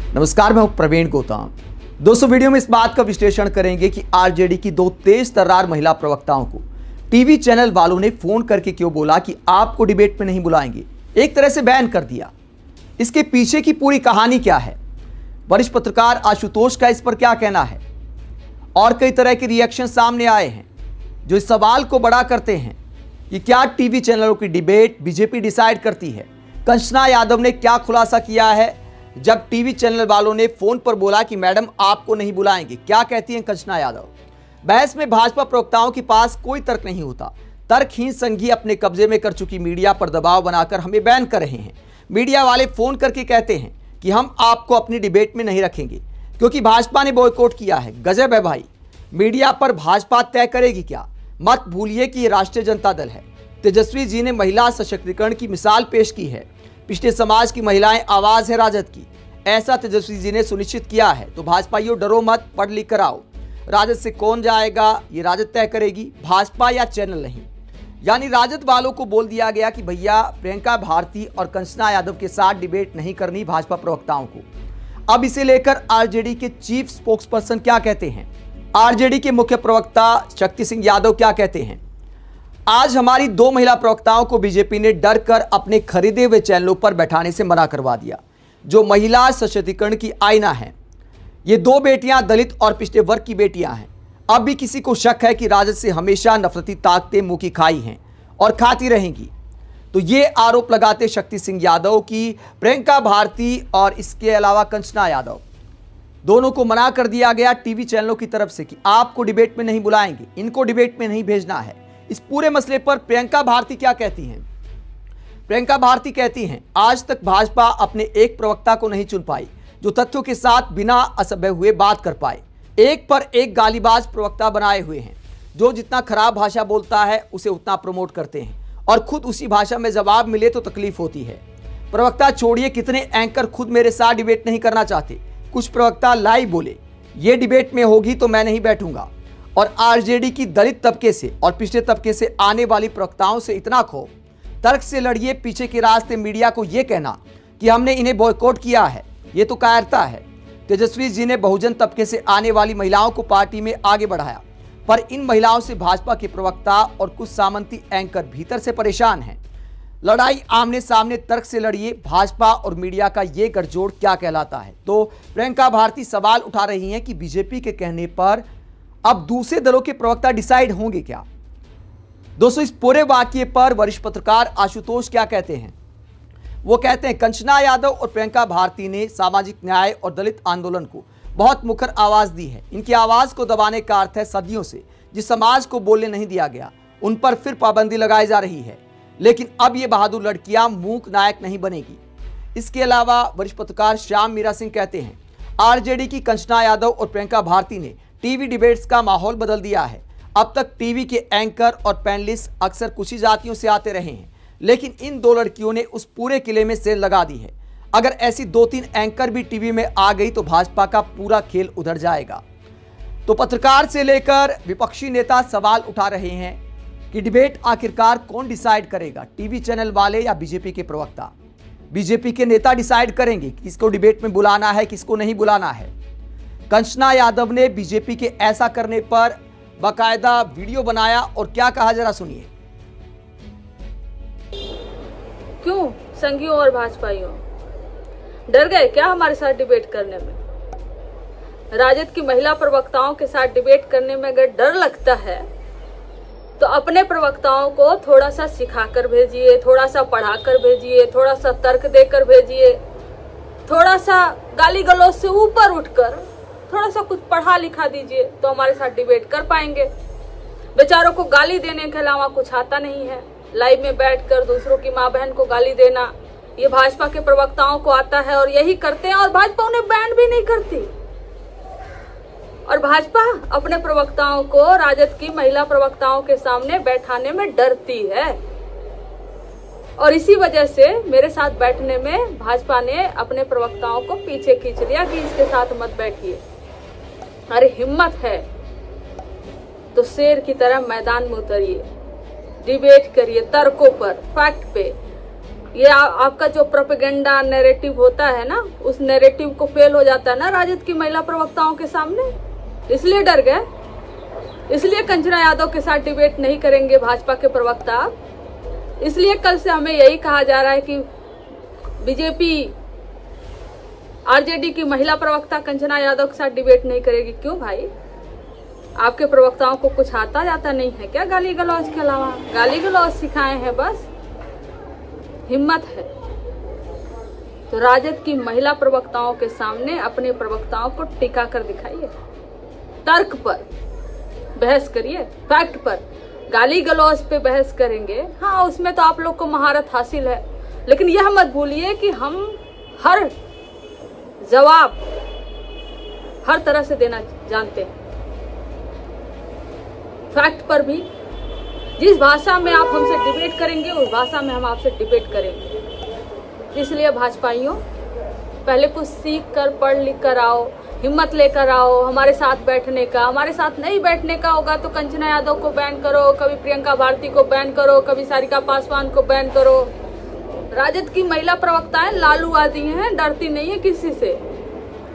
नमस्कार, मैं हूं प्रवीण गौतम। दोस्तों, वीडियो में इस बात का विश्लेषण करेंगे कि आरजेडी की दो तेज तर्रार महिला प्रवक्ताओं को टीवी चैनल वालों ने फोन करके क्यों बोला कि आपको डिबेट में नहीं बुलाएंगे, एक तरह से बैन कर दिया। इसके पीछे की पूरी कहानी क्या है, वरिष्ठ पत्रकार आशुतोष का इस पर क्या कहना है, और कई तरह के रिएक्शन सामने आए हैं जो इस सवाल को बड़ा करते हैं कि क्या टीवी चैनलों की डिबेट बीजेपी डिसाइड करती है। कंचना यादव ने क्या खुलासा किया है जब टीवी चैनल वालों ने फोन पर बोला कि मैडम आपको नहीं बुलाएंगे। क्या कहती हैं कंचना यादव। बहस में भाजपा प्रवक्ताओं के पास कोई तर्क नहीं होता। तर्कहीन संघी अपने कब्जे में कर चुकी मीडिया पर दबाव बनाकर हमें बैन कर रहे हैं। मीडिया वाले फोन करके कहते हैं कि हम आपको अपनी डिबेट में नहीं रखेंगे क्योंकि भाजपा ने बॉयकॉट किया है। गजब है भाई, मीडिया पर भाजपा तय करेगी क्या। मत भूलिए कि ये राष्ट्रीय जनता दल है। तेजस्वी जी ने महिला सशक्तिकरण की मिसाल पेश की है। पिछड़े समाज की महिलाएं आवाज है राजद की, ऐसा तेजस्वी जी ने सुनिश्चित किया है। तो भाजपाइयों डरो मत, पढ़ लिख कर आओ। राजद से कौन जाएगा ये राजद तय करेगी, भाजपा या चैनल नहीं। यानी राजद वालों को बोल दिया गया कि भैया प्रियंका भारती और कंचना यादव के साथ डिबेट नहीं करनी भाजपा प्रवक्ताओं को। अब इसे लेकर आरजेडी के चीफ स्पोक्सपर्सन क्या कहते हैं, आरजेडी के मुख्य प्रवक्ता शक्ति सिंह यादव क्या कहते हैं। आज हमारी दो महिला प्रवक्ताओं को बीजेपी ने डर कर अपने खरीदे हुए चैनलों पर बैठाने से मना करवा दिया, जो महिला सशक्तिकरण की आईना है। ये दो बेटियां दलित और पिछड़े वर्ग की बेटियां हैं। अब भी किसी को शक है कि राजद से हमेशा नफरती ताकतें मुंह की खाई हैं और खाती रहेंगी। तो ये आरोप लगाते शक्ति सिंह यादव की प्रियंका भारती और इसके अलावा कंचना यादव दोनों को मना कर दिया गया टीवी चैनलों की तरफ से कि आपको डिबेट में नहीं बुलाएंगे, इनको डिबेट में नहीं भेजना है। इस पूरे मसले पर प्रियंका भारती क्या कहती हैं। प्रियंका भारती कहती हैं, आज तक भाजपा अपने एक प्रवक्ता को नहीं चुन पाई जो तथ्यों के साथ बिना असभ्य हुए बात कर पाए। एक पर एक गालीबाज प्रवक्ता बनाए हुए हैं, जो जितना खराब भाषा बोलता है उसे उतना प्रमोट करते हैं और खुद उसी भाषा में जवाब मिले तो तकलीफ होती है। प्रवक्ता छोड़िए, कितने एंकर खुद मेरे साथ डिबेट नहीं करना चाहते। कुछ प्रवक्ता लाइव बोले ये डिबेट में होगी तो मैं नहीं बैठूंगा। और आरजेडी की दलित तबके से और पिछड़े तबके से आने वाली प्रवक्ताओं से इतना खौफ, तर्क से लड़िए। पीछे के रास्ते मीडिया को यह कहना कि हमने इन्हें बॉयकॉट किया है, ये तो कायरता है। तेजस्वी जी ने बहुजन तबके से आने वाली महिलाओं को पार्टी में आगे बढ़ाया, पर इन महिलाओं से भाजपा के प्रवक्ता और कुछ सामंती एंकर भीतर से परेशान हैं। लड़ाई आमने सामने, तर्क से लड़िए। भाजपा और मीडिया का ये गठजोड़ क्या कहलाता है। तो प्रियंका भारती सवाल उठा रही हैं कि बीजेपी के कहने पर अब दूसरे दलों के प्रवक्ता डिसाइड होंगे क्या। दोस्तों, इस पूरे वाकये पर वरिष्ठ पत्रकार आशुतोष क्या कहते हैं। वो कहते हैं, कंचना यादव और प्रियंका भारती ने सामाजिक न्याय और दलित आंदोलन को बहुत मुखर आवाज दी है। इनकी आवाज को दबाने का अर्थ है सदियों से जिस समाज को बोलने नहीं दिया गया उन पर फिर पाबंदी लगाई जा रही है। लेकिन अब ये बहादुर लड़कियां मूक नायक नहीं बनेगी। इसके अलावा वरिष्ठ पत्रकार श्याम मीरा सिंह कहते हैं, आरजेडी की कंचना यादव और प्रियंका भारती ने टीवी डिबेट्स का माहौल बदल दिया है। अब तक टीवी के एंकर और पैनलिस्ट अक्सर कुछ ही जातियों से आते रहे हैं, लेकिन इन दो लड़कियों ने उस पूरे किले में सेल लगा दी है। अगर ऐसी 2-3 एंकर भी टीवी में आ गई तो भाजपा का पूरा खेल उधर जाएगा। तो पत्रकार से लेकर विपक्षी नेता सवाल उठा रहे हैं कि डिबेट आखिरकार कौन डिसाइड करेगा, टीवी चैनल वाले या बीजेपी के प्रवक्ता। बीजेपी के नेता डिसाइड करेंगे कि किसको डिबेट में बुलाना है, किसको नहीं बुलाना है। कंचना यादव ने बीजेपी के ऐसा करने पर बाकायदा वीडियो बनाया और क्या कहा, जरा सुनिए। क्यों संघियों और भाजपाइयों डर गए क्या हमारे साथ डिबेट करने में। राजद की महिला प्रवक्ताओं के साथ डिबेट करने में अगर डर लगता है तो अपने प्रवक्ताओं को थोड़ा सा सिखाकर भेजिए, थोड़ा सा पढ़ाकर भेजिए, थोड़ा सा तर्क देकर भेजिए, थोड़ा सा गाली गलौज से ऊपर उठकर थोड़ा सा कुछ पढ़ा लिखा दीजिए तो हमारे साथ डिबेट कर पाएंगे। बेचारों को गाली देने के अलावा कुछ आता नहीं है। लाइव में बैठकर दूसरों की माँ बहन को गाली देना ये भाजपा के प्रवक्ताओं को आता है और यही करते हैं, और भाजपा उन्हें बैन भी नहीं करती। और भाजपा अपने प्रवक्ताओं को राजद की महिला प्रवक्ताओं के सामने बैठाने में डरती है, और इसी वजह से मेरे साथ बैठने में भाजपा ने अपने प्रवक्ताओं को पीछे खींच लिया कि इसके साथ मत बैठिए। अरे हिम्मत है तो शेर की तरह मैदान में उतरिए, डिबेट करिए तर्कों पर, फैक्ट पे। ये आपका जो प्रोपेगेंडा नैरेटिव होता है ना, उस नैरेटिव को फेल हो जाता है ना राजद की महिला प्रवक्ताओं के सामने, इसलिए डर गए। इसलिए कंचना यादव के साथ डिबेट नहीं करेंगे भाजपा के प्रवक्ता। इसलिए कल से हमें यही कहा जा रहा है कि बीजेपी आरजेडी की महिला प्रवक्ता कंचना यादव के साथ डिबेट नहीं करेगी। क्यों भाई, आपके प्रवक्ताओं को कुछ आता जाता नहीं है क्या? गाली गलौज के अलावा गाली गलौज सिखाए हैं बस। हिम्मत है तो राजद की महिला प्रवक्ताओं के सामने अपने प्रवक्ताओं को टिका कर दिखाइए, तर्क पर बहस करिए, फैक्ट पर। गाली गलौज पे बहस करेंगे, हाँ उसमें तो आप लोग को महारत हासिल है, लेकिन यह मत भूलिए कि हम हर जवाब हर तरह से देना जानते हैं, फैक्ट पर भी। जिस भाषा में आप हमसे डिबेट करेंगे उस भाषा में हम आपसे डिबेट करेंगे। इसलिए भाजपाइयों, पहले कुछ सीख कर पढ़ लिख कर आओ, हिम्मत लेकर आओ हमारे साथ बैठने का। हमारे साथ नहीं बैठने का होगा तो कंचना यादव को बैन करो, कभी प्रियंका भारती को बैन करो, कभी सारिका पासवान को बैन करो। राजद की महिला प्रवक्ताएं लालू आदि हैं, डरती नहीं है किसी से।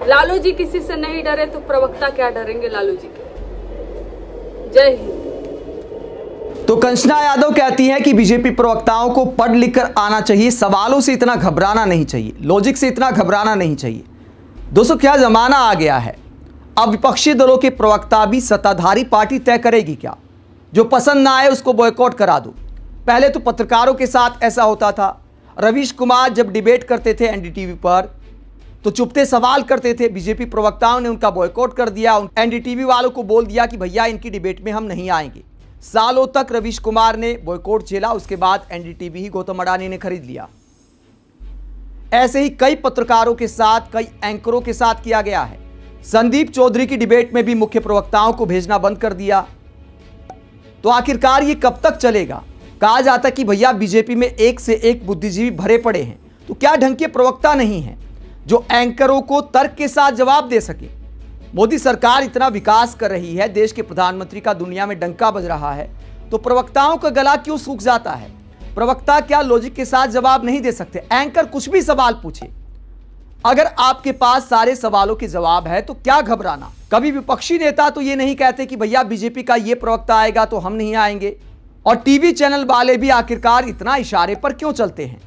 लालू जी किसी से नहीं डरे तो प्रवक्ता क्या डरेंगे लालू जी के। जय हिंद। तो कंचना यादव कहती हैं कि बीजेपी प्रवक्ताओं को पढ़ लिख कर आना चाहिए, सवालों से इतना घबराना नहीं चाहिए, लॉजिक से इतना घबराना नहीं चाहिए। दोस्तों क्या जमाना आ गया है, अब विपक्षी दलों के प्रवक्ता भी सत्ताधारी पार्टी तय करेगी क्या? जो पसंद ना आए उसको बॉयकॉट करा दो। पहले तो पत्रकारों के साथ ऐसा होता था। रवीश कुमार जब डिबेट करते थे एनडीटीवी पर तो चुपते सवाल करते थे, बीजेपी प्रवक्ताओं ने उनका बॉयकॉट कर दिया। एनडीटीवी वालों को बोल दिया कि भैया इनकी डिबेट में हम नहीं आएंगे। सालों तक रवीश कुमार ने बॉयकॉट झेला, उसके बाद एनडीटीवी ही गौतम अडानी ने खरीद लिया। ऐसे ही कई पत्रकारों के साथ, कई एंकरों के साथ किया गया है। संदीप चौधरी की डिबेट में भी मुख्य प्रवक्ताओं को भेजना बंद कर दिया। तो आखिरकार ये कब तक चलेगा? कहा जाता कि भैया बीजेपी में एक से एक बुद्धिजीवी भरे पड़े हैं, तो क्या ढंग के प्रवक्ता नहीं हैं जो एंकरों को तर्क के साथ जवाब दे सके? मोदी सरकार इतना विकास कर रही है, देश के प्रधानमंत्री का दुनिया में डंका बज रहा है, तो प्रवक्ताओं का गला क्यों सूख जाता है? प्रवक्ता क्या लॉजिक के साथ जवाब नहीं दे सकते? एंकर कुछ भी सवाल पूछे, अगर आपके पास सारे सवालों के जवाब है तो क्या घबराना? कभी विपक्षी नेता तो ये नहीं कहते कि भैया बीजेपी का ये प्रवक्ता आएगा तो हम नहीं आएंगे। और टीवी चैनल वाले भी आखिरकार इतना इशारे पर क्यों चलते हैं?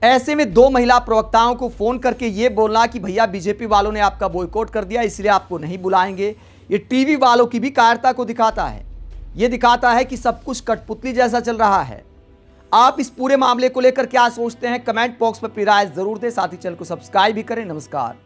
ऐसे में दो महिला प्रवक्ताओं को फोन करके ये बोलना कि भैया बीजेपी वालों ने आपका बॉयकॉट कर दिया इसलिए आपको नहीं बुलाएंगे, ये टीवी वालों की भी कायरता को दिखाता है। ये दिखाता है कि सब कुछ कठपुतली जैसा चल रहा है। आप इस पूरे मामले को लेकर क्या सोचते हैं? कमेंट बॉक्स में अपनी राय जरूर दें, साथ ही चैनल को सब्सक्राइब भी करें। नमस्कार।